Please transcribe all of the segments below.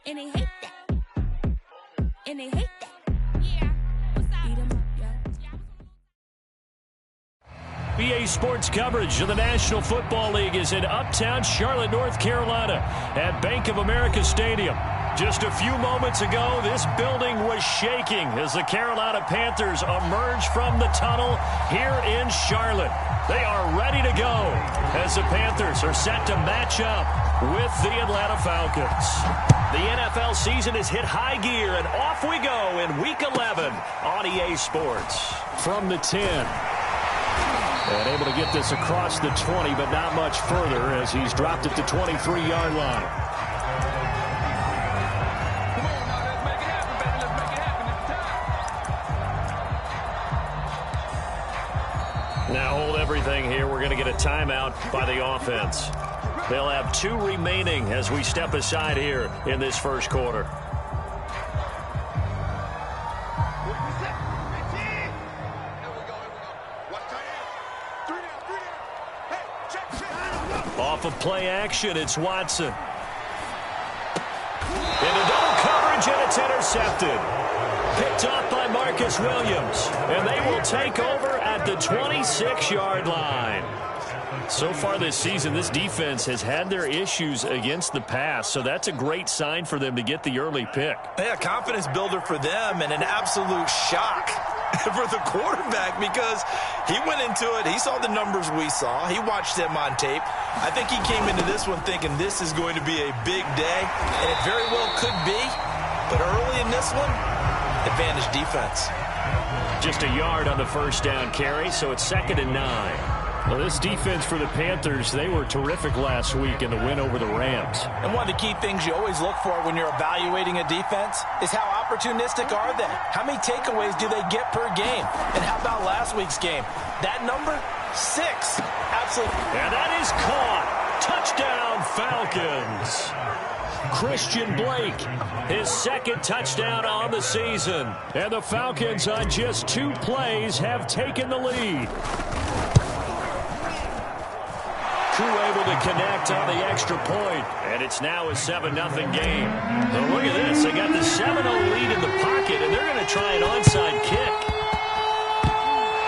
And they hate that. And they hate that. Yeah. Beat 'em up, yo. BA Sports coverage of the National Football League is in uptown Charlotte, North Carolina at Bank of America Stadium. Just a few moments ago, this building was shaking as the Carolina Panthers emerged from the tunnel here in Charlotte. They are ready to go as the Panthers are set to match up with the Atlanta Falcons. The NFL season has hit high gear, and off we go in Week 11 on EA Sports. From the 10. And able to get this across the 20, but not much further as he's dropped it to 23-yard line. Now hold everything here. We're going to get a timeout by the offense. They'll have 2 remaining as we step aside here in this first quarter. Off of play action, it's Watson. Into double coverage, and it's intercepted. Picked off by Marcus Williams. And they will take over at the 26-yard line. So far this season, this defense has had their issues against the pass, so that's a great sign for them to get the early pick. Yeah, confidence builder for them and an absolute shock for the quarterback because he went into it. He saw the numbers we saw. He watched them on tape. I think he came into this one thinking this is going to be a big day, and it very well could be. But early in this one, advantage defense. Just a yard on the first down carry, so it's 2nd and 9. Well, this defense for the Panthers, they were terrific last week in the win over the Rams. And one of the key things you always look for when you're evaluating a defense is how opportunistic are they? How many takeaways do they get per game? And how about last week's game? That number, 6. Absolutely. And that is caught. Touchdown, Falcons. Christian Blake, his 2nd touchdown on the season. And the Falcons on just 2 plays have taken the lead. Crew able to connect on the extra point, and it's now a 7-0 game. Now look at this. They got the 7-0 lead in the pocket, and they're going to try an onside kick.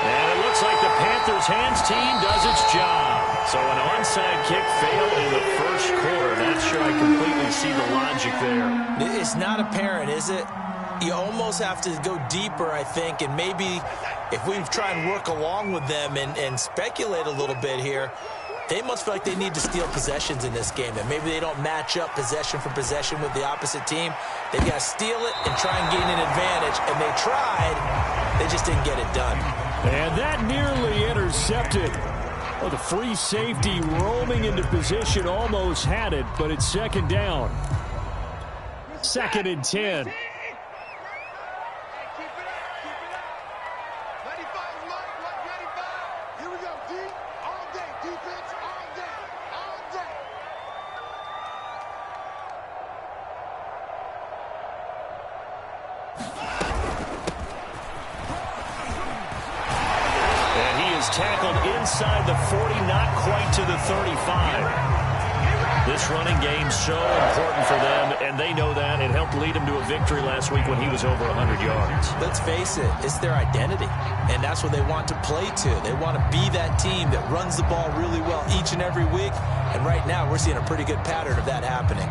And it looks like the Panthers' hands team does its job. So an onside kick failed in the first quarter. Not sure I completely see the logic there. It's not apparent, is it? You almost have to go deeper, I think, and maybe if we try and work along with them and speculate a little bit here, they must feel like they need to steal possessions in this game, and maybe they don't match up possession for possession with the opposite team. They've got to steal it and try and gain an advantage, and they tried. They just didn't get it done. And that nearly intercepted. Oh, the free safety roaming into position almost had it, but it's 2nd down. 2nd and 10. Tackled inside the 40, not quite to the 35. This running game's so important for them, and they know that. It helped lead them to a victory last week when he was over 100 yards. Let's face it, it's their identity, and that's what they want to play to. They want to be that team that runs the ball really well each and every week, and right now we're seeing a pretty good pattern of that happening.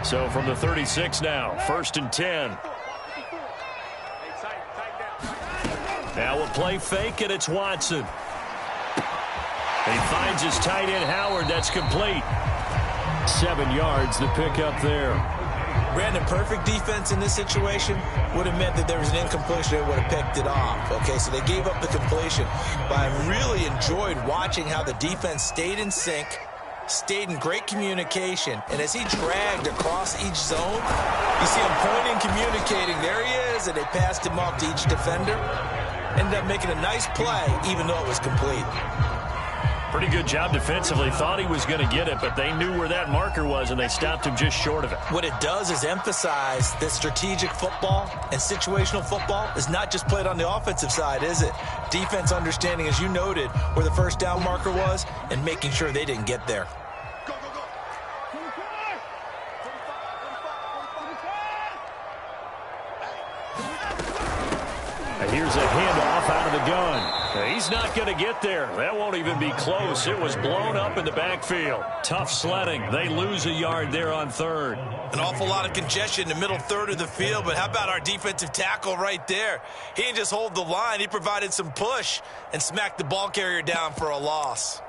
So from the 36 now, 1st and 10. Now a play fake, and it's Watson. He finds his tight end, Howard. That's complete. 7 yards, the pickup there. Brandon, perfect defense in this situation would have meant that there was an incompletion. They would have picked it off. Okay, so they gave up the completion. But I really enjoyed watching how the defense stayed in sync, stayed in great communication. And as he dragged across each zone, you see him pointing, communicating. There he is, and they passed him off to each defender. Ended up making a nice play, even though it was complete. Pretty good job defensively. Thought he was going to get it, but they knew where that marker was, and they stopped him just short of it. What it does is emphasize that strategic football and situational football is not just played on the offensive side, is it? Defense understanding, as you noted, where the first down marker was and making sure they didn't get there. And here's a handoff out of the gun. He's not going to get there. That won't even be close. It was blown up in the backfield. Tough sledding. They lose a yard there on third. An awful lot of congestion in the middle third of the field, but how about our defensive tackle right there? He didn't just hold the line. He provided some push and smacked the ball carrier down for a loss.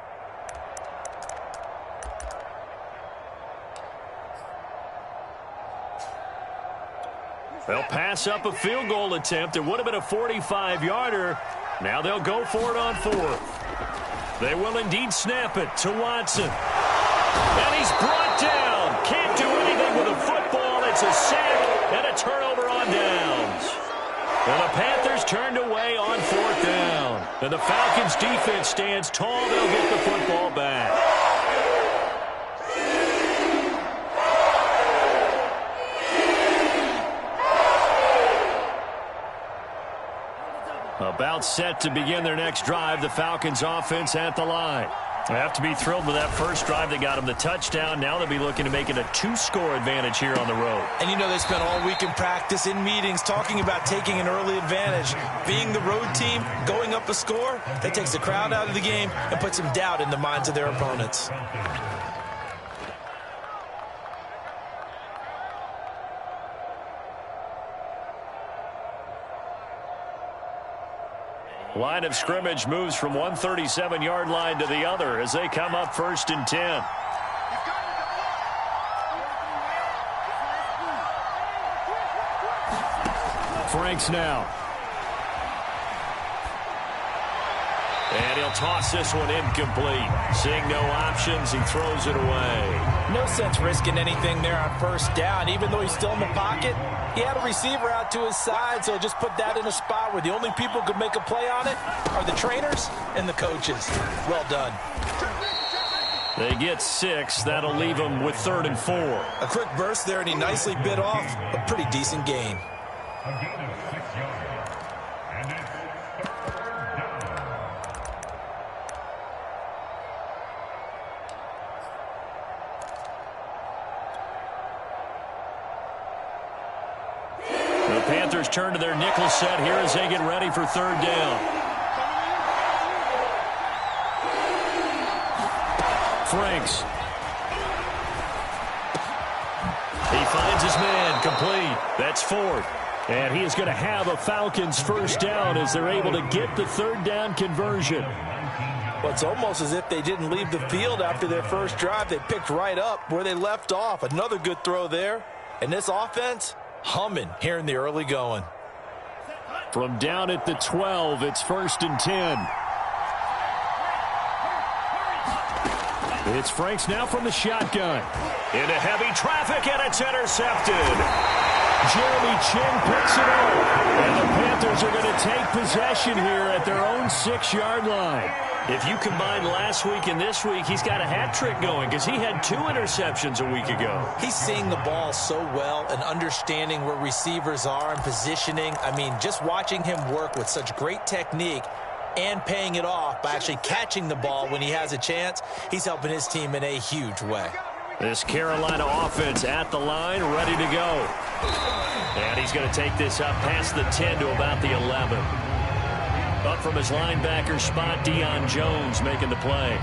They'll pass up a field goal attempt. It would have been a 45-yarder. Now they'll go for it on fourth. They will indeed snap it to Watson. And he's brought down. Can't do anything with a football. It's a sack and a turnover on downs. And the Panthers turned away on fourth down. And the Falcons defense stands tall. They'll get the football back. About set to begin their next drive, the Falcons offense at the line. They have to be thrilled with that first drive that got them the touchdown. Now they'll be looking to make it a 2-score advantage here on the road. And you know they spent all week in practice, in meetings, talking about taking an early advantage. Being the road team, going up a score, that takes the crowd out of the game and puts some doubt in the minds of their opponents. Line of scrimmage moves from one 37-yard line to the other as they come up 1st and 10. Franks now. And he'll toss this one incomplete. Seeing no options, he throws it away. No sense risking anything there on first down. Even though he's still in the pocket, he had a receiver out to his side, so just put that in a spot where the only people who could make a play on it are the trainers and the coaches. Well done. They get 6. That'll leave them with 3rd and 4. A quick burst there, and he nicely bit off a pretty decent gain. The Panthers turn to their nickel set here as they get ready for 3rd down. Franks. He finds his man, complete. That's 4th. And he is going to have a Falcons 1st down as they're able to get the 3rd down conversion. Well, it's almost as if they didn't leave the field after their first drive. They picked right up where they left off. Another good throw there. And this offense, humming here in the early going. From down at the 12, it's 1st and 10. It's Franks now from the shotgun. Into heavy traffic, and it's intercepted. Jeremy Chin picks it up. And the Panthers are going to take possession here at their own 6-yard line. If you combine last week and this week, he's got a hat trick going because he had 2 interceptions a week ago. He's seeing the ball so well and understanding where receivers are and positioning. I mean, just watching him work with such great technique and paying it off by actually catching the ball when he has a chance, he's helping his team in a huge way. This Carolina offense at the line, ready to go. And he's going to take this up past the 10 to about the 11. Up from his linebacker spot, Deion Jones making the play.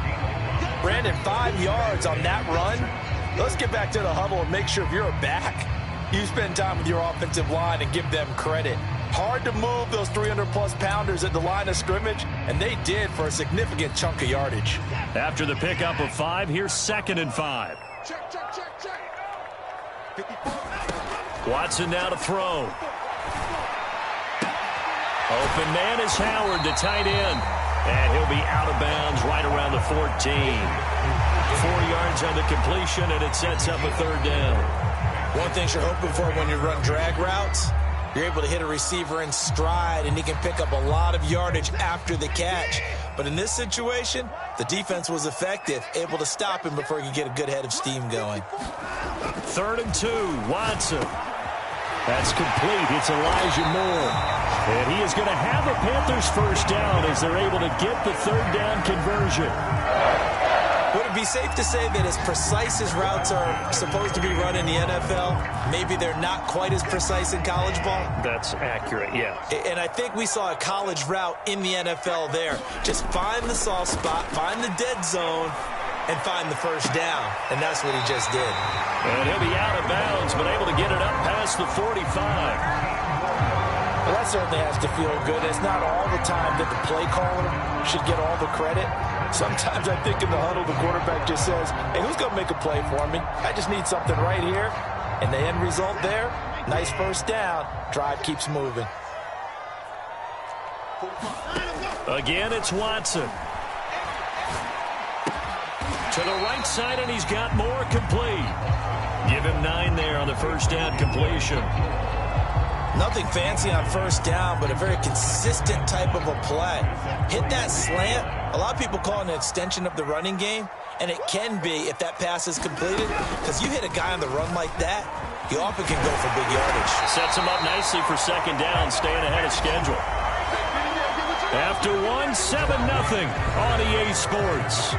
Brandon, 5 yards on that run. Let's get back to the huddle and make sure if you're a back, you spend time with your offensive line and give them credit. Hard to move those 300-plus pounders at the line of scrimmage, and they did for a significant chunk of yardage. After the pickup of 5, here's 2nd and 5. Watson now to throw. Open man is Howard, the tight end. And he'll be out of bounds right around the 14. 4 yards on the completion, and it sets up a 3rd down. One thing you're hoping for when you run drag routes, you're able to hit a receiver in stride, and he can pick up a lot of yardage after the catch. But in this situation, the defense was effective, able to stop him before he could get a good head of steam going. 3rd and 2, Watson. That's complete. It's Elijah Moore. And he is going to have a Panthers 1st down as they're able to get the 3rd down conversion. Would it be safe to say that as precise as routes are supposed to be run in the NFL, maybe they're not quite as precise in college ball? That's accurate, yeah. And I think we saw a college route in the NFL there. Just find the soft spot, find the dead zone, and find the first down. And that's what he just did. And he'll be out of bounds, but able to get it up past the 45. Well, that certainly has to feel good. It's not all the time that the play caller should get all the credit. Sometimes I think in the huddle, the quarterback just says, hey, who's going to make a play for me? I just need something right here. And the end result there, nice first down. Drive keeps moving. Again, it's Watson. To the right side, and he's got more complete. Give him 9 there on the first down completion. Nothing fancy on first down, but a very consistent type of a play. Hit that slant. A lot of people call it an extension of the running game, and it can be if that pass is completed, because you hit a guy on the run like that, you often can go for big yardage. Sets him up nicely for second down, staying ahead of schedule. After 1, 7-0 on EA Sports.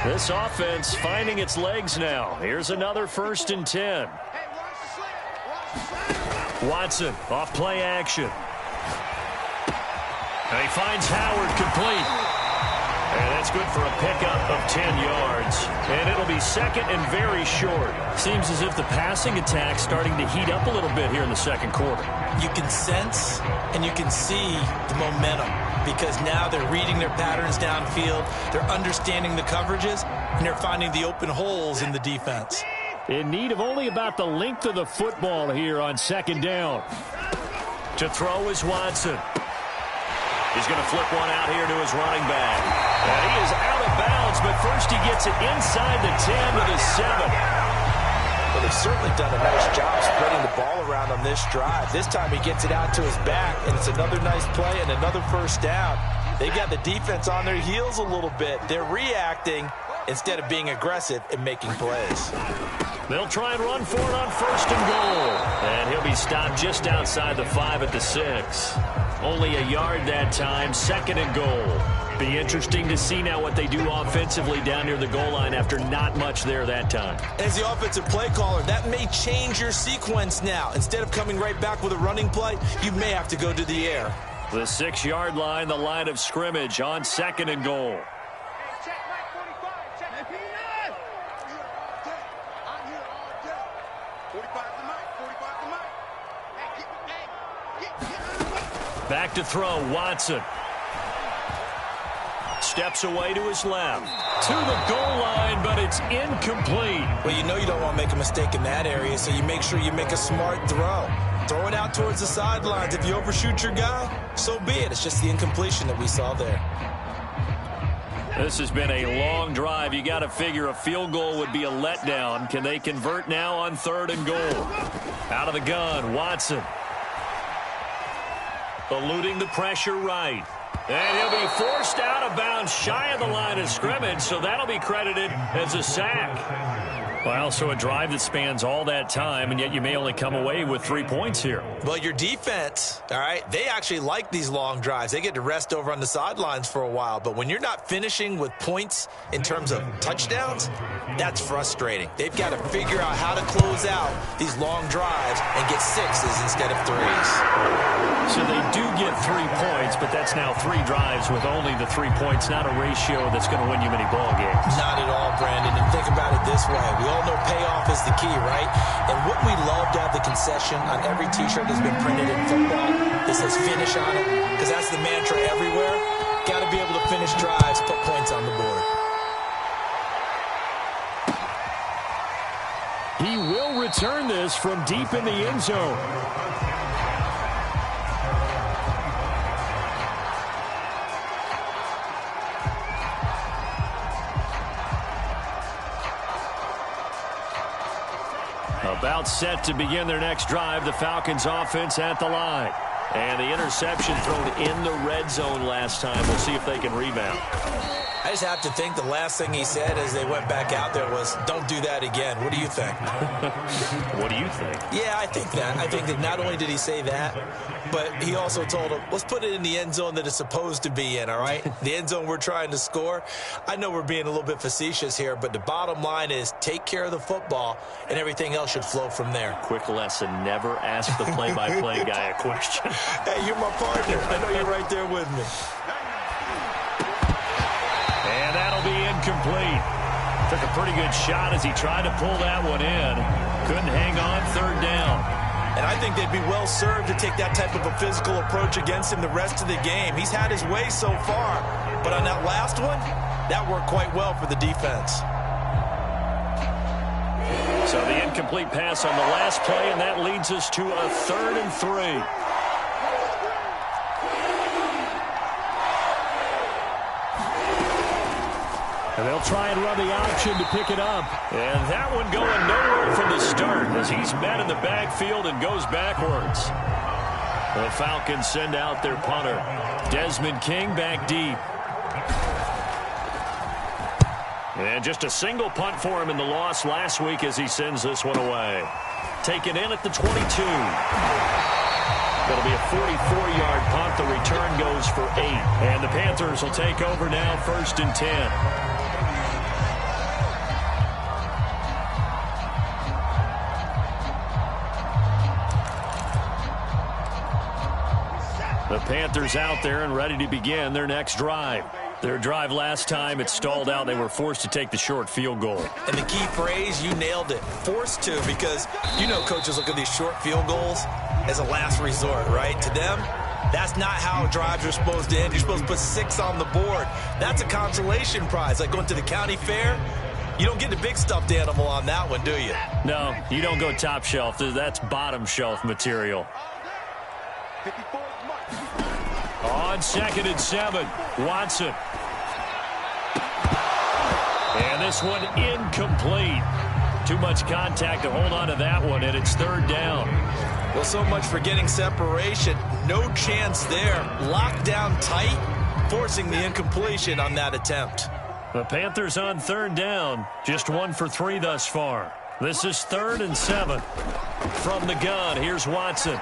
This offense finding its legs now. Here's another 1st and 10. Watson off play action. And he finds Howard complete. And that's good for a pickup of 10 yards. And it'll be second and very short. Seems as if the passing attack's starting to heat up a little bit here in the second quarter. You can sense and you can see the momentum, because now they're reading their patterns downfield, they're understanding the coverages, and they're finding the open holes in the defense. In need of only about the length of the football here on second down. To throw is Watson. He's going to flip one out here to his running back. And he is out of bounds, but first he gets it inside the 10 to the 7. Well, they've certainly done a nice job spreading the ball around on this drive. This time he gets it out to his back, and it's another nice play and another first down. They got the defense on their heels a little bit. They're reacting instead of being aggressive and making plays. They'll try and run for it on 1st and goal. And he'll be stopped just outside the 5 at the 6. Only a yard that time, 2nd and goal. Be interesting to see now what they do offensively down near the goal line after not much there that time. As the offensive play caller, that may change your sequence now. Instead of coming right back with a running play, you may have to go to the air. The 6-yard line, the line of scrimmage on 2nd and goal. Back to throw, Watson. Steps away to his left. To the goal line, but it's incomplete. Well, you know you don't want to make a mistake in that area, so you make sure you make a smart throw. Throw it out towards the sidelines. If you overshoot your guy, so be it. It's just the incompletion that we saw there. This has been a long drive. You got to figure a field goal would be a letdown. Can they convert now on 3rd and goal? Out of the gun, Watson. Eluding the pressure right. And he'll be forced out of bounds shy of the line of scrimmage, so that'll be credited as a sack. Well, so a drive that spans all that time, and yet you may only come away with 3 points here. Well, your defense, all right, they actually like these long drives. They get to rest over on the sidelines for a while. But when you're not finishing with points in terms of touchdowns, that's frustrating. They've got to figure out how to close out these long drives and get 6s instead of 3s. So they do get 3 points, but that's now 3 drives with only the 3 points, not a ratio that's going to win you many ball games. Not at all, Brandon. And think about it this way. We all know payoff is the key, right? And wouldn't we love to have the concession on every T-shirt that's been printed in football that says finish on it? Because that's the mantra everywhere. Got to be able to finish drives, put points on the board. He will return this from deep in the end zone. About set to begin their next drive, the Falcons offense at the line. And the interception thrown in the red zone last time. We'll see if they can rebound. I just have to think the last thing he said as they went back out there was, don't do that again. What do you think? What do you think? Yeah, I think that. I think that not only did he say that, but he also told him, let's put it in the end zone that it's supposed to be in, all right? The end zone we're trying to score. I know we're being a little bit facetious here, but the bottom line is take care of the football, and everything else should flow from there. Quick lesson, never ask the play-by-play guy a question. Hey, you're my partner. I know you're right there with me. And that'll be incomplete. Took a pretty good shot as he tried to pull that one in. Couldn't hang on, third down. And I think they'd be well served to take that type of a physical approach against him the rest of the game. He's had his way so far, but on that last one, that worked quite well for the defense. So the incomplete pass on the last play, and that leads us to a 3rd and 3. And they'll try and run the option to pick it up. And that one going nowhere from the start as he's met in the backfield and goes backwards. The Falcons send out their punter. Desmond King back deep. And just a single punt for him in the loss last week as he sends this one away. Taken in at the 22. That'll be a 44-yard punt. The return goes for 8. And the Panthers will take over now, 1st and 10. The Panthers out there and ready to begin their next drive. Their drive last time, it stalled out. They were forced to take the short field goal. And the key phrase, you nailed it, forced to, because you know coaches look at these short field goals as a last resort, right? To them, that's not how drives are supposed to end. You're supposed to put 6 on the board. That's a consolation prize. Like going to the county fair, you don't get the big stuffed animal on that one, do you? No, you don't go top shelf. That's bottom shelf material. On 2nd and 7, Watson. And this one incomplete. Too much contact to hold on to that one, and it's 3rd down. Well, so much for getting separation. No chance there. Locked down tight, forcing the incompletion on that attempt. The Panthers on 3rd down. Just 1 for 3 thus far. This is 3rd and 7. From the gun, here's Watson.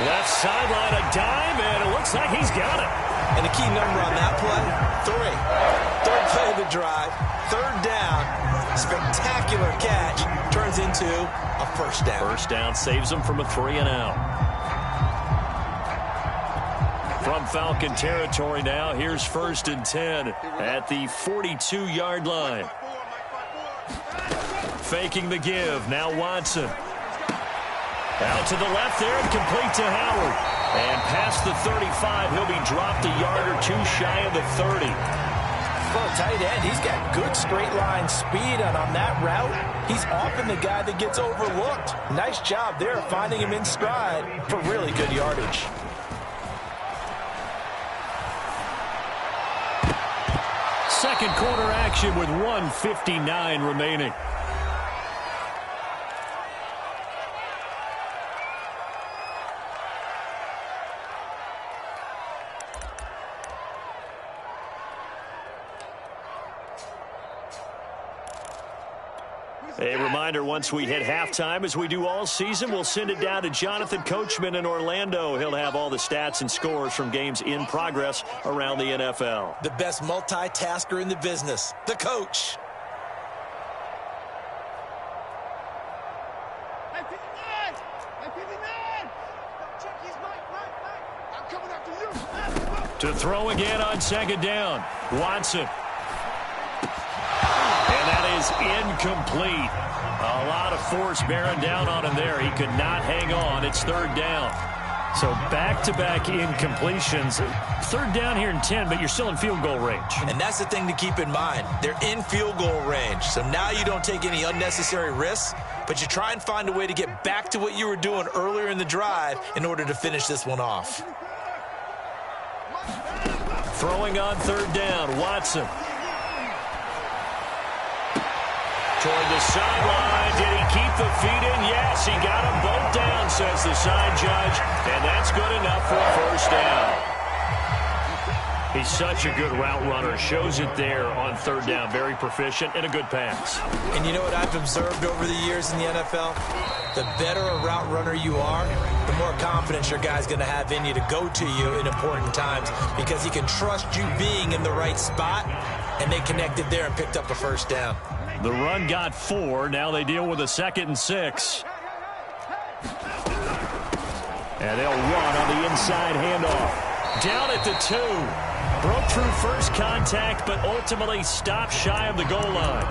Left sideline, a dive, and it looks like he's got it. And the key number on that play, 3. 3rd play of the drive, 3rd down, spectacular catch, turns into a 1st down. 1st down saves him from a 3-and-out. From Falcon territory now, here's 1st and 10 at the 42-yard line. Faking the give, now Watson. Out to the left there and complete to Howard. And past the 35, he'll be dropped a yard or 2 shy of the 30. For a tight end, he's got good straight line speed, and on that route, he's often the guy that gets overlooked. Nice job there finding him in stride for really good yardage. Second quarter action with 1:59 remaining. A reminder, once we hit halftime, as we do all season, we'll send it down to Jonathan Coachman in Orlando. He'll have all the stats and scores from games in progress around the NFL. The best multitasker in the business, the coach. To throw again on 2nd down, Watson. And that is incomplete. A lot of force bearing down on him there. He could not hang on. It's 3rd down. So back-to-back incompletions. 3rd down here in 10, but you're still in field goal range. And that's the thing to keep in mind. They're in field goal range. So now you don't take any unnecessary risks, but you try and find a way to get back to what you were doing earlier in the drive in order to finish this one off. Throwing on 3rd down, Watson. toward the sideline. Did he keep the feet in? Yes, he got them both down, says the side judge. And that's good enough for a first down. He's such a good route runner. Shows it there on third down. Very proficient and a good pass. And you know what I've observed over the years in the NFL? The better a route runner you are, the more confidence your guy's going to have in you to go to you in important times because he can trust you being in the right spot, and they connected there and picked up a first down. The run got 4. Now they deal with a 2nd and 6. And they'll run on the inside handoff. Down at the 2. Broke through first contact, but ultimately stopped shy of the goal line.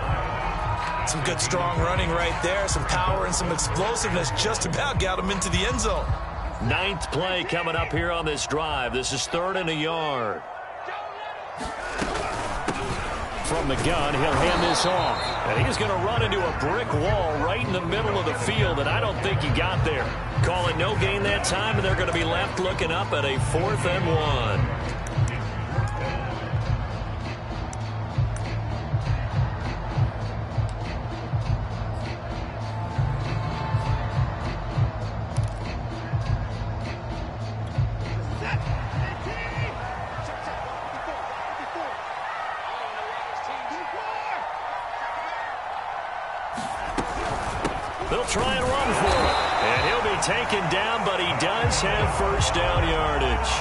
Some good, strong running right there. Some power and some explosiveness just about got him into the end zone. 9th play coming up here on this drive. This is 3rd and a yard. From the gun, he'll hand this off. And he's going to run into a brick wall right in the middle of the field, and I don't think he got there. Call it no gain that time, and they're going to be left looking up at a 4th and 1. They'll try and run for it. And he'll be taken down, but he does have first down yardage.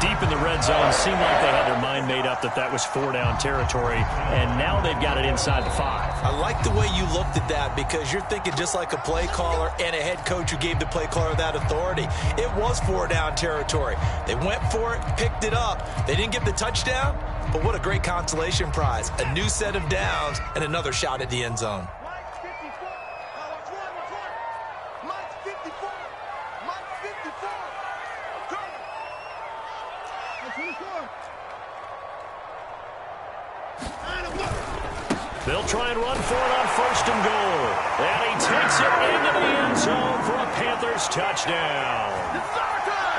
Deep in the red zone, seemed like they had their mind made up that was 4-down territory, and now they've got it inside the 5. I like the way you looked at that because you're thinking just like a play caller and a head coach who gave the play caller that authority. It was 4-down territory. They went for it, picked it up. They didn't get the touchdown, but what a great consolation prize. A new set of downs and another shot at the end zone. They'll try and run for it on 1st and goal. And he takes it into the end zone for a Panthers touchdown.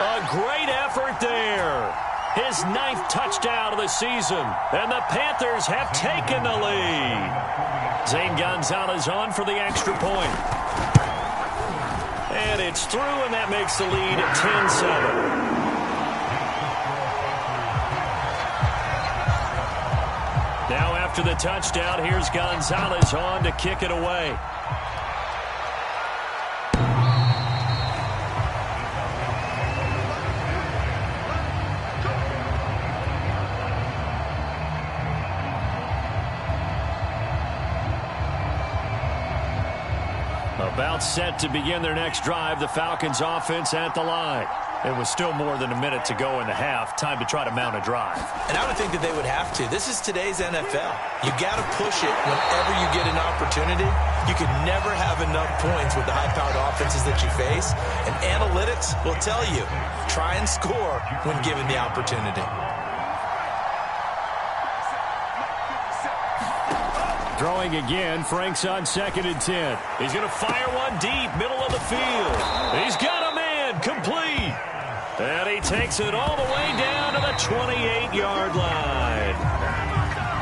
A great effort there. His 9th touchdown of the season. And the Panthers have taken the lead. Zane Gonzalez on for the extra point. And it's through, and that makes the lead 10-7. Now after the touchdown, here's Gonzalez on to kick it away. About set to begin their next drive, the Falcons offense at the line. It was still more than a minute to go in the half. Time to try to mount a drive. And I would think that they would have to. This is today's NFL. You got to push it whenever you get an opportunity. You can never have enough points with the high-powered offenses that you face. And analytics will tell you, try and score when given the opportunity. Throwing again, Frank's on 2nd and 10. He's going to fire one deep, middle of the field. He's got a man, complete. And he takes it all the way down to the 28-yard line.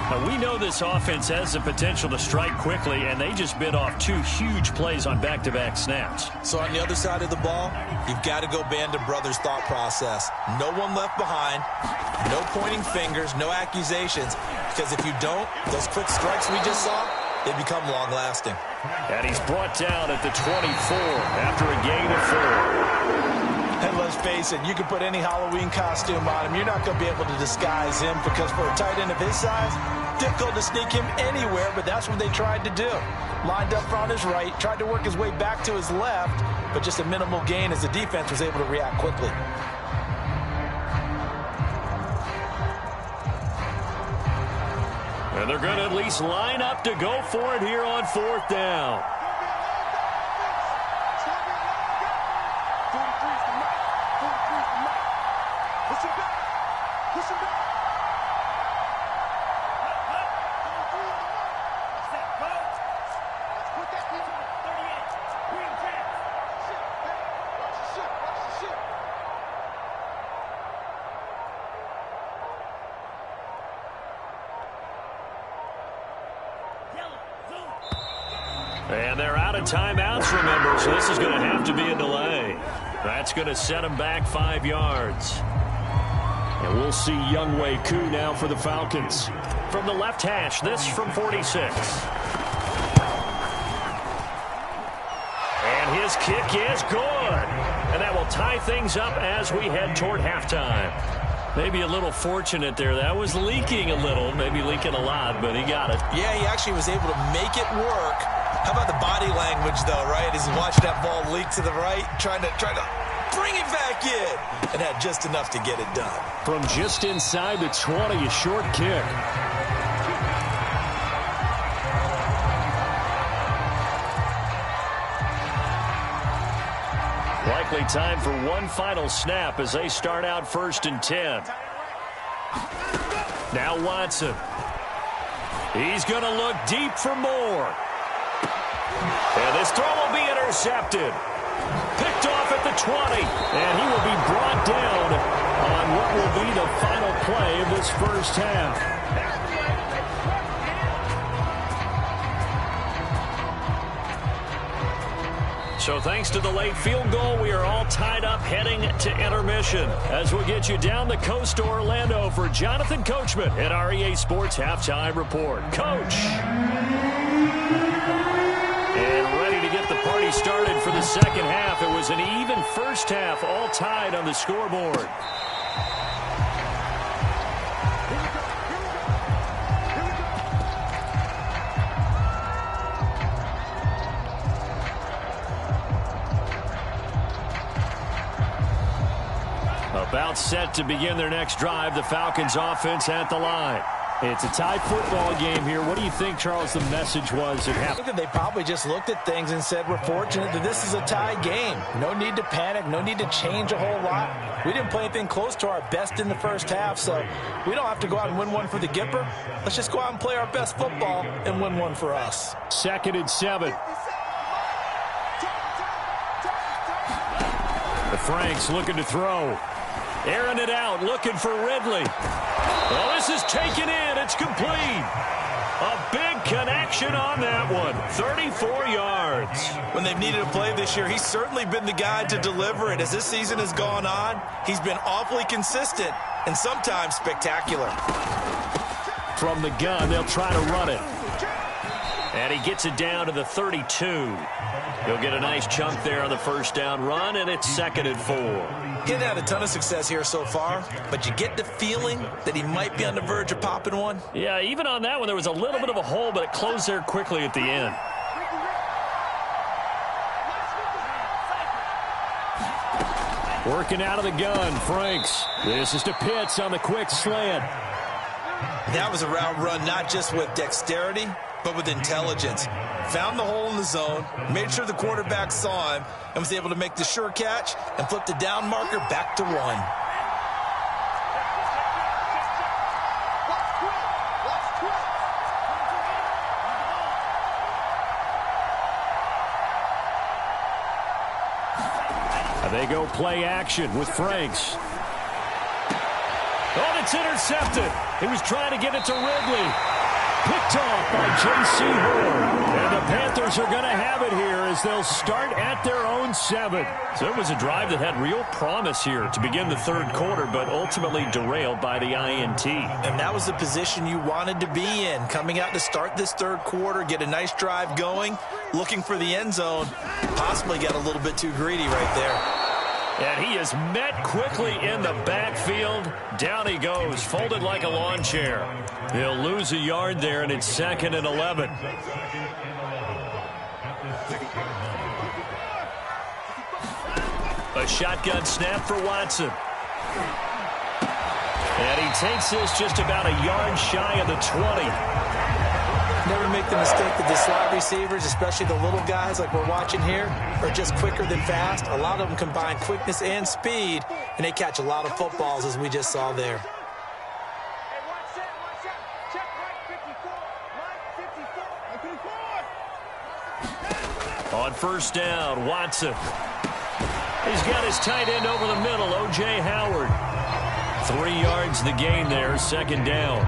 Now, we know this offense has the potential to strike quickly, and they just bit off 2 huge plays on back-to-back snaps. So on the other side of the ball, you've got to go Band of Brothers thought process. No one left behind, no pointing fingers, no accusations, because if you don't, those quick strikes we just saw, they become long-lasting. And he's brought down at the 24 after a gain of 4. And let's face it, you can put any Halloween costume on him. You're not going to be able to disguise him because for a tight end of his size, difficult to sneak him anywhere, but that's what they tried to do. Lined up on his right, tried to work his way back to his left, but just a minimal gain as the defense was able to react quickly. And they're going to at least line up to go for it here on 4th down. And they're out of timeouts, remember, so this is going to have to be a delay. That's going to set them back 5 yards. And we'll see Younghoe Koo now for the Falcons. From the left hash, this from 46. And his kick is good. And that will tie things up as we head toward halftime. Maybe a little fortunate there. That was leaking a little, maybe leaking a lot, but he got it. Yeah, he actually was able to make it work. How about the body language, though, right? As he watched that ball leak to the right, trying to bring it back in, and had just enough to get it done. From just inside the 20, a short kick. Likely time for one final snap as they start out 1st and 10. Now Watson. He's going to look deep for more. And this throw will be intercepted. Picked off at the 20. And he will be brought down on what will be the final play of this first half. So thanks to the late field goal, we are all tied up heading to intermission. As we'll get you down the coast to Orlando for Jonathan Coachman at our EA Sports Halftime Report. Coach! And ready to get the party started for the second half. It was an even first half, all tied on the scoreboard. About set to begin their next drive, the Falcons offense at the line. It's a tie football game here. What do you think, Charles, the message was at half? I think they probably just looked at things and said, we're fortunate that this is a tie game. No need to panic, no need to change a whole lot. We didn't play anything close to our best in the first half, so we don't have to go out and win one for the Gipper. Let's just go out and play our best football and win one for us. 2nd and 7. The Franks looking to throw. Airing it out, looking for Ridley. Well, this is taken in. It's complete. A big connection on that one. 34 yards. When they've needed a play this year, he's certainly been the guy to deliver it. As this season has gone on, he's been awfully consistent and sometimes spectacular. From the gun, they'll try to run it. And he gets it down to the 32. He'll get a nice chunk there on the first down run, and it's 2nd and 4. He hasn't had a ton of success here so far, but you get the feeling that he might be on the verge of popping one. Yeah, even on that one, there was a little bit of a hole, but it closed there quickly at the end. Working out of the gun, Franks. This is to Pitts on the quick slant. That was a route run not just with dexterity, but with intelligence. Found the hole in the zone, made sure the quarterback saw him, and was able to make the sure catch and flip the down marker back to 1. They go play action with Franks. Oh, it's intercepted. He was trying to get it to Ridley. Picked off by J.C. Horn. And the Panthers are going to have it here as they'll start at their own 7. So it was a drive that had real promise here to begin the third quarter, but ultimately derailed by the INT. And that was the position you wanted to be in, coming out to start this third quarter, get a nice drive going, looking for the end zone. Possibly got a little bit too greedy right there. And he is met quickly in the backfield. Down he goes, folded like a lawn chair. He'll lose a yard there, and it's 2nd and 11. A shotgun snap for Watson. And he takes this just about a yard shy of the 20. Never make the mistake that the slot receivers, especially the little guys like we're watching here, are just quicker than fast. A lot of them combine quickness and speed, and they catch a lot of footballs, as we just saw there. On first down, Watson. He's got his tight end over the middle, O.J. Howard. 3 yards the gain there, 2nd down.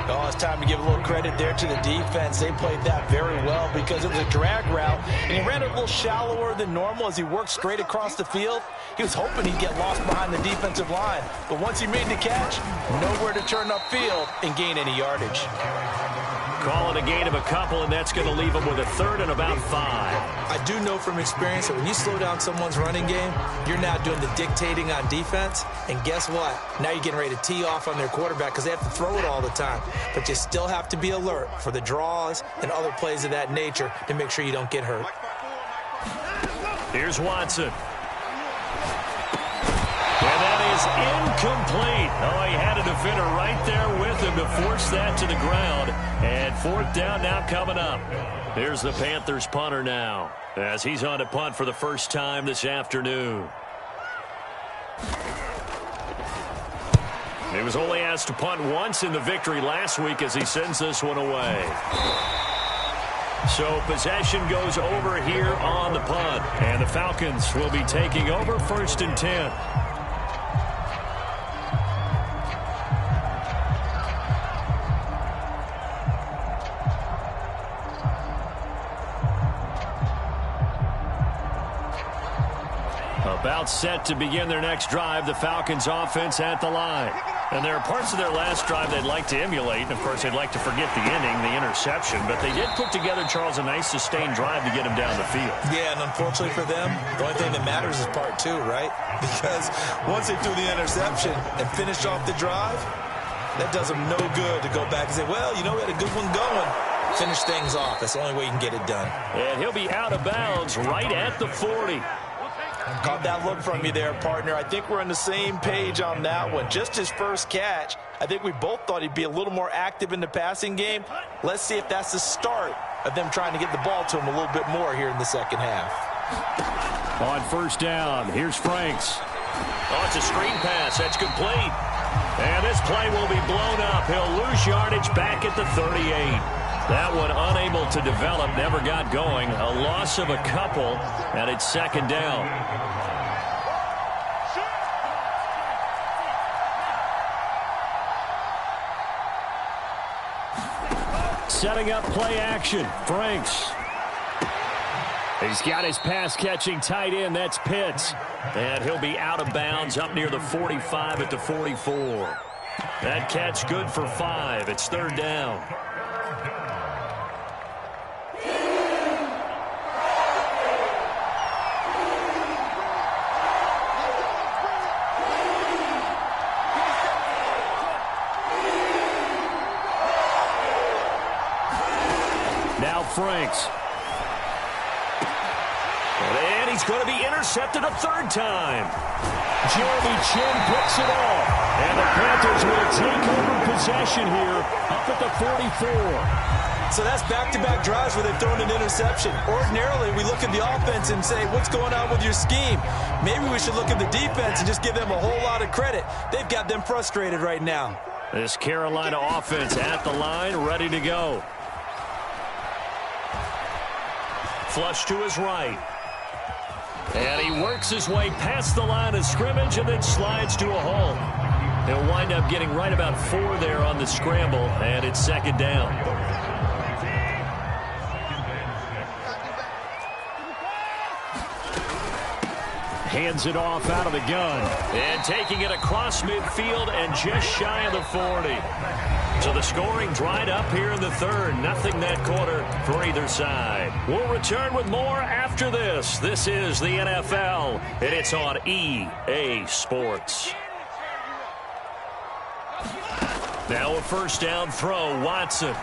Oh, it's time to give a little credit there to the defense. They played that very well because it was a drag route, and he ran it a little shallower than normal as he worked straight across the field. He was hoping he'd get lost behind the defensive line, but once he made the catch, nowhere to turn upfield and gain any yardage. Call it a gain of a couple, and that's going to leave him with a third and about 5. I do know from experience that when you slow down someone's running game, you're now doing the dictating on defense. And guess what? Now you're getting ready to tee off on their quarterback because they have to throw it all the time. But you still have to be alert for the draws and other plays of that nature to make sure you don't get hurt. Here's Watson. And that is incomplete. Oh, he had a defender right there with him to force that to the ground. And fourth down now coming up. Here's the Panthers punter now as he's on to punt for the first time this afternoon. He was only asked to punt once in the victory last week as he sends this one away. So possession goes over here on the punt. And the Falcons will be taking over 1st and 10. About set to begin their next drive, the Falcons offense at the line. And there are parts of their last drive they'd like to emulate. And, of course, they'd like to forget the inning, the interception. But they did put together, Charles, a nice sustained drive to get him down the field. Yeah, and unfortunately for them, the only thing that matters is part 2, right? Because once they threw the interception and finished off the drive, that does them no good to go back and say, well, you know, we had a good one going. Finish things off. That's the only way you can get it done. And he'll be out of bounds right at the 40. Caught that look from you there, partner. I think we're on the same page on that one. Just his first catch. I think we both thought he'd be a little more active in the passing game. Let's see if that's the start of them trying to get the ball to him a little bit more here in the second half. On first down, here's Franks. Oh, it's a screen pass. That's complete. And this play will be blown up. He'll lose yardage back at the 38. That one unable to develop, never got going. A loss of a couple, and it's second down. Setting up play action, Franks. He's got his pass-catching tight end, that's Pitts. And he'll be out of bounds up near the 45 at the 44. That catch good for 5. It's third down. Franks. And he's going to be intercepted a third time. Jeremy Chin picks it off. And the Panthers will take over possession here up at the 44. So that's back-to-back drives where they've thrown an interception. Ordinarily, we look at the offense and say, what's going on with your scheme? Maybe we should look at the defense and just give them a whole lot of credit. They've got them frustrated right now. This Carolina offense at the line, ready to go. Flush to his right. And he works his way past the line of scrimmage and then slides to a hole. He'll wind up getting right about 4 there on the scramble, and it's second down. Hands it off out of the gun. And taking it across midfield and just shy of the 40. So the scoring dried up here in the third. Nothing that quarter for either side. We'll return with more after this. This is the NFL, and it's on EA Sports. Now a first down throw, Watson.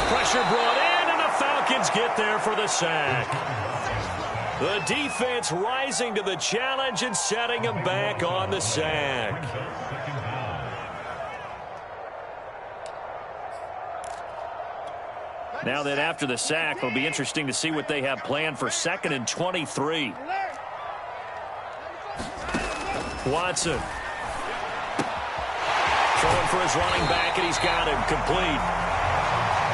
Pressure brought in, and the Falcons get there for the sack. The defense rising to the challenge and setting them back on the sack. Now that after the sack, it'll be interesting to see what they have planned for 2nd and 23. Watson. Throwing for his running back, and he's got him complete.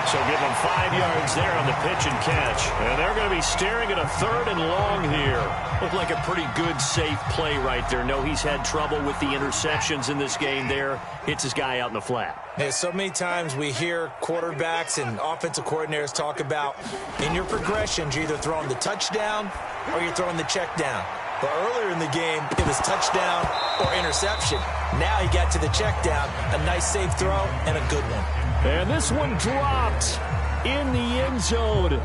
So give them 5 yards there on the pitch and catch. And they're going to be staring at a 3rd and long here. Looked like a pretty good, safe play right there. No, he's had trouble with the interceptions in this game there. Hits his guy out in the flat. Hey, so many times we hear quarterbacks and offensive coordinators talk about in your progressions, you're either throwing the touchdown or you're throwing the check down. But earlier in the game, it was touchdown or interception. Now he got to the check down, a nice safe throw, and a good one. And this one dropped in the end zone.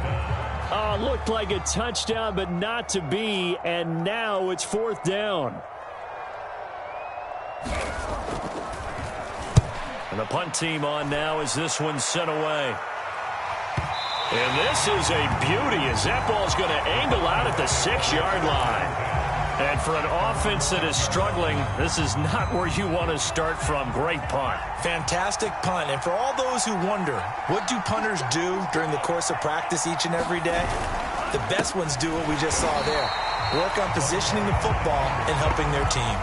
Looked like a touchdown, but not to be. And now it's 4th down. And the punt team on now as this one's sent away. And this is a beauty as that ball's going to angle out at the 6-yard line. And for an offense that is struggling, this is not where you want to start from. Great punt. Fantastic punt. And for all those who wonder, what do punters do during the course of practice each and every day? The best ones do what we just saw there. Work on positioning the football and helping their team.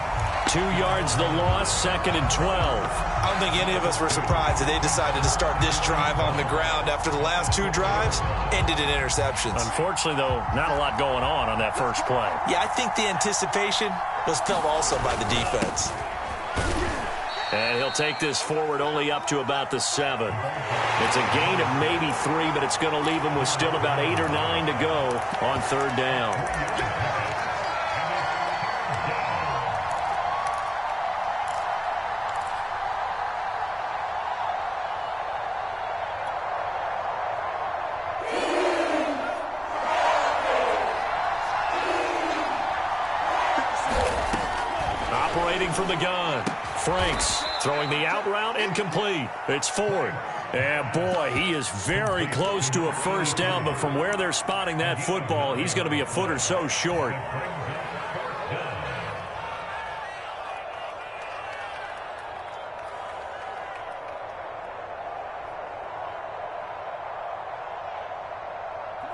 2 yards the loss, 2nd and 12. I don't think any of us were surprised that they decided to start this drive on the ground after the last 2 drives ended in interceptions. Unfortunately, though, not a lot going on that first play. Yeah, I think the anticipation was felt also by the defense. And he'll take this forward only up to about the 7. It's a gain of maybe 3, but it's going to leave him with still about 8 or 9 to go on 3rd down. From the gun, Franks throwing the out route incomplete. It's Ford. And boy, he is very close to a 1st down, but from where they're spotting that football, he's going to be a foot or so short.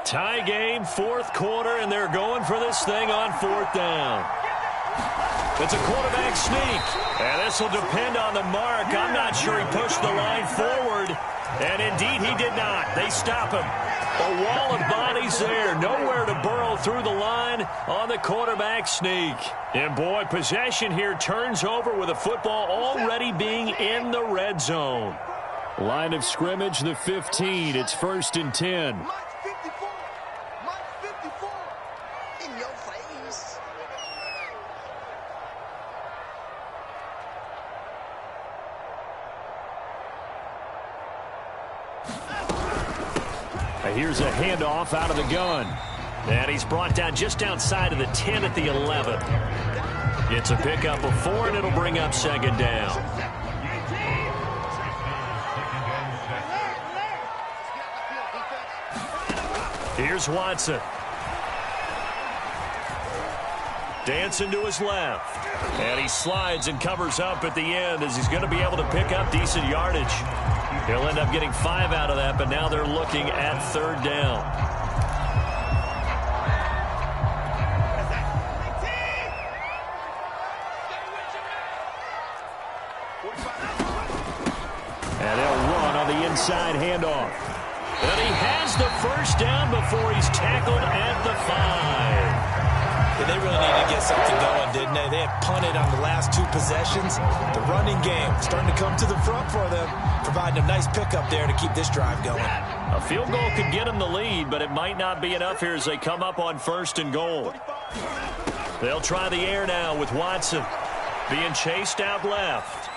Tie game, 4th quarter, and they're going for this thing on 4th down. It's a quarterback sneak, and this will depend on the mark. I'm not sure he pushed the line forward, and indeed he did not. They stop him. A wall of bodies there, nowhere to burrow through the line on the quarterback sneak. And boy, possession here turns over with a football already being in the red zone. Line of scrimmage, the 15. It's 1st and 10. Here's a handoff out of the gun. And he's brought down just outside of the 10 at the 11. It's a pickup of 4, and it'll bring up 2nd down. Here's Watson. Dancing to his left. And he slides and covers up at the end as he's going to be able to pick up decent yardage. He'll end up getting 5 out of that, but now they're looking at 3rd down. And they'll run on the inside handoff. And he has the 1st down before he's tackled at the 5. Yeah, they really needed to get something going, didn't they? They had punted on the last 2 possessions. The running game starting to come to the front for them, providing a nice pickup there to keep this drive going. A field goal could get them the lead, but it might not be enough here as they come up on 1st and goal. They'll try the air now with Watson being chased out left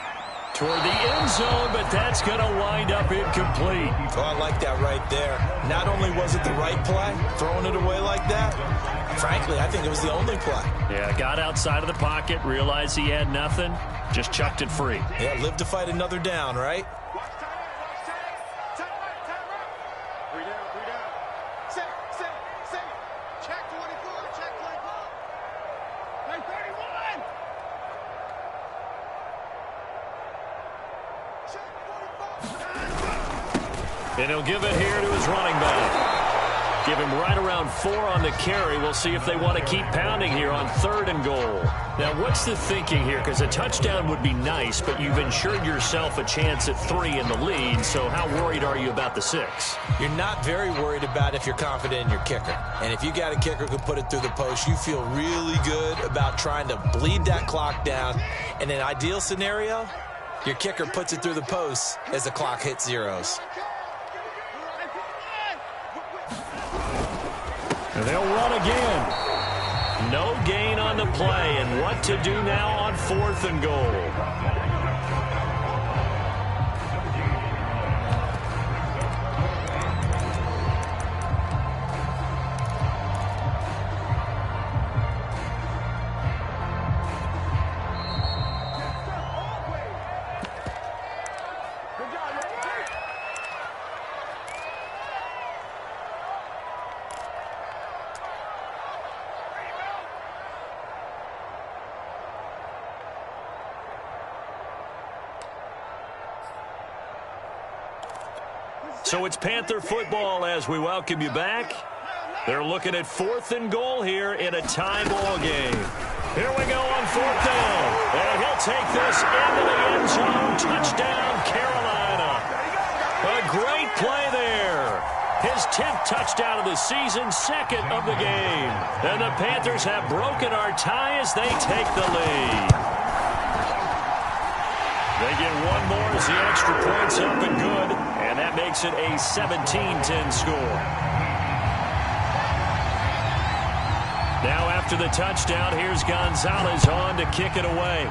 toward the end zone, but that's going to wind up incomplete. Oh, I like that right there. Not only was it the right play, throwing it away like that, frankly, I think it was the only play. Yeah, got outside of the pocket, realized he had nothing, just chucked it free. Yeah, live to fight another down, right? And he'll give it here to his running back. Give him right around 4 on the carry. We'll see if they want to keep pounding here on 3rd and goal. Now, what's the thinking here? Because a touchdown would be nice, but you've ensured yourself a chance at 3 in the lead, so how worried are you about the 6? You're not very worried about if you're confident in your kicker. And if you got a kicker who can put it through the post, you feel really good about trying to bleed that clock down. In an ideal scenario, your kicker puts it through the post as the clock hits zeros. And they'll run again. No gain on the play, and what to do now on 4th and goal. So it's Panther football as we welcome you back. They're looking at 4th and goal here in a tie ball game. Here we go on 4th down. And he'll take this into the end zone. Touchdown, Carolina. A great play there. His 10th touchdown of the season, 2nd of the game. And the Panthers have broken our tie as they take the lead. They get one more as the extra point's up and good. And that makes it a 17-10 score. Now after the touchdown, here's Gonzalez on to kick it away.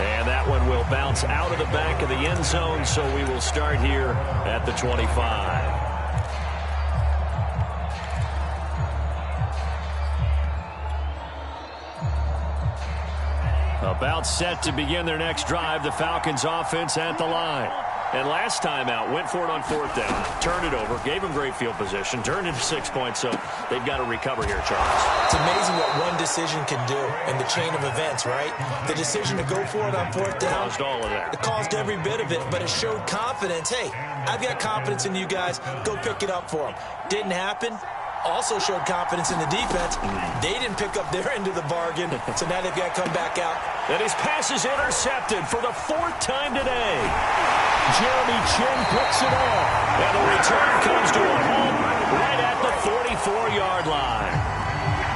And that one will bounce out of the back of the end zone, so we will start here at the 25. About set to begin their next drive, the Falcons offense at the line. And last time out, went for it on 4th down, turned it over, gave them great field position, turned into 6 points, so they've got to recover here, Charles. It's amazing what one decision can do in the chain of events, right? The decision to go for it on 4th down. Caused all of that. It caused every bit of it, but it showed confidence. Hey, I've got confidence in you guys. Go pick it up for them. Didn't happen. Also showed confidence in the defense. They didn't pick up their end of the bargain, so now they've got to come back out. And his pass is intercepted for the 4th time today. Jeremy Chin picks it off. And the return comes to a home right at the 44-yard line.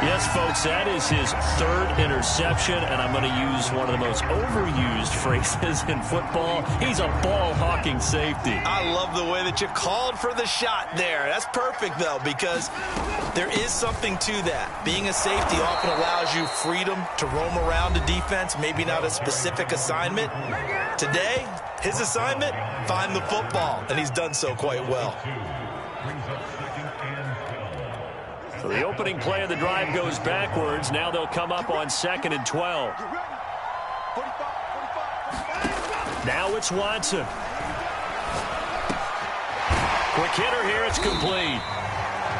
Yes, folks, that is his 3rd interception, and I'm going to use one of the most overused phrases in football. He's a ball-hawking safety. I love the way that you called for the shot there. That's perfect, though, because there is something to that. Being a safety often allows you freedom to roam around the defense, maybe not a specific assignment. Today, his assignment, find the football, and he's done so quite well. So the opening play of the drive goes backwards. Now they'll come up on 2nd and 12. Now it's Watson. Quick hitter here. It's complete.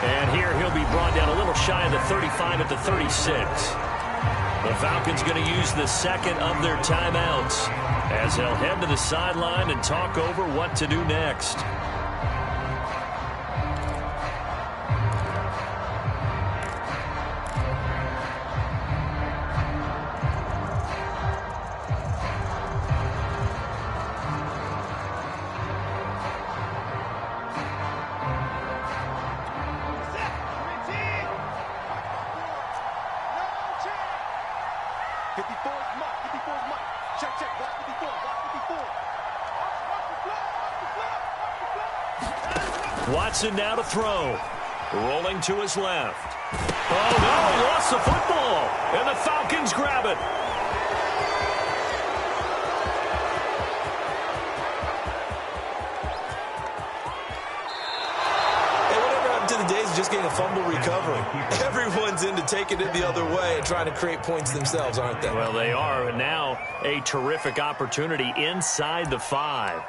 And here he'll be brought down a little shy of the 35 at the 36. The Falcons going to use the 2nd of their timeouts as they'll head to the sideline and talk over what to do next. Watson now to throw. Rolling to his left. Oh, no, he lost the football. And the Falcons grab it. Hey, whatever happened to the days of just getting a fumble recovery? Everyone's into taking it the other way and trying to create points themselves, aren't they? Well, they are. And now a terrific opportunity inside the 5.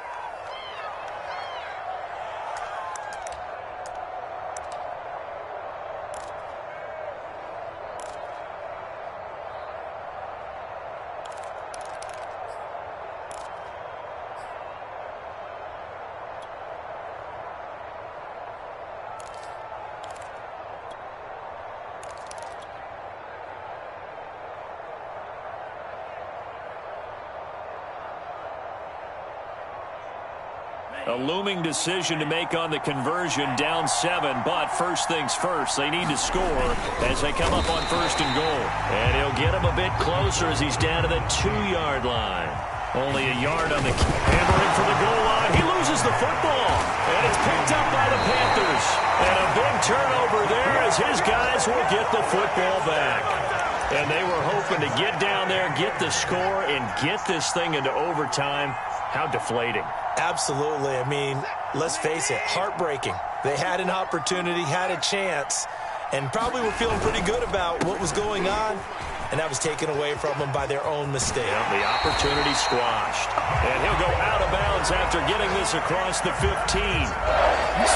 A looming decision to make on the conversion, down 7. But first things first, they need to score as they come up on 1st and goal. And he'll get him a bit closer as he's down to the 2-yard line. Only a yard on the hammering for the goal line. He loses the football. And it's picked up by the Panthers. And a big turnover there as his guys will get the football back. And they were hoping to get down there, get the score, and get this thing into overtime. How deflating. Absolutely. I mean, let's face it, heartbreaking. They had an opportunity, had a chance, and probably were feeling pretty good about what was going on, and that was taken away from them by their own mistake. Yeah, the opportunity squashed. And he'll go out of bounds after getting this across the 15.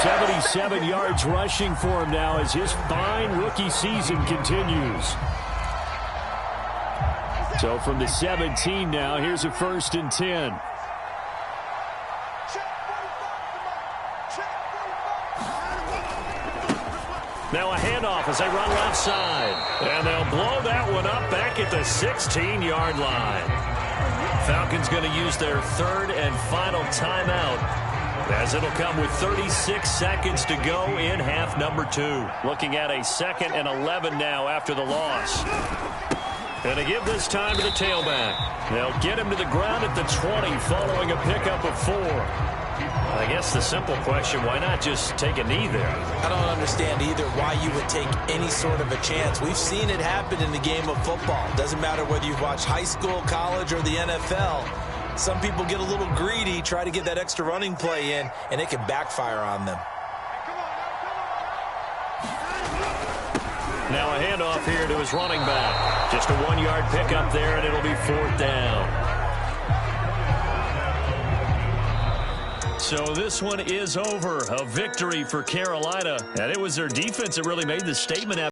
77 yards rushing for him now as his fine rookie season continues. So from the 17 now, here's a 1st and 10. Now a handoff as they run left side. And they'll blow that one up back at the 16-yard line. Falcons going to use their 3rd and final timeout as it'll come with 36 seconds to go in half number 2. Looking at a 2nd and 11 now after the loss. And to give this time to the tailback. They'll get him to the ground at the 20 following a pickup of 4. I guess the simple question, why not just take a knee there? I don't understand either why you would take any sort of a chance. We've seen it happen in the game of football. Doesn't matter whether you've watched high school, college, or the NFL. Some people get a little greedy, try to get that extra running play in, and it can backfire on them. Now a handoff here to his running back. Just a 1-yard pickup there, and it'll be 4th down. So this one is over. A victory for Carolina. And it was their defense that really made the statement.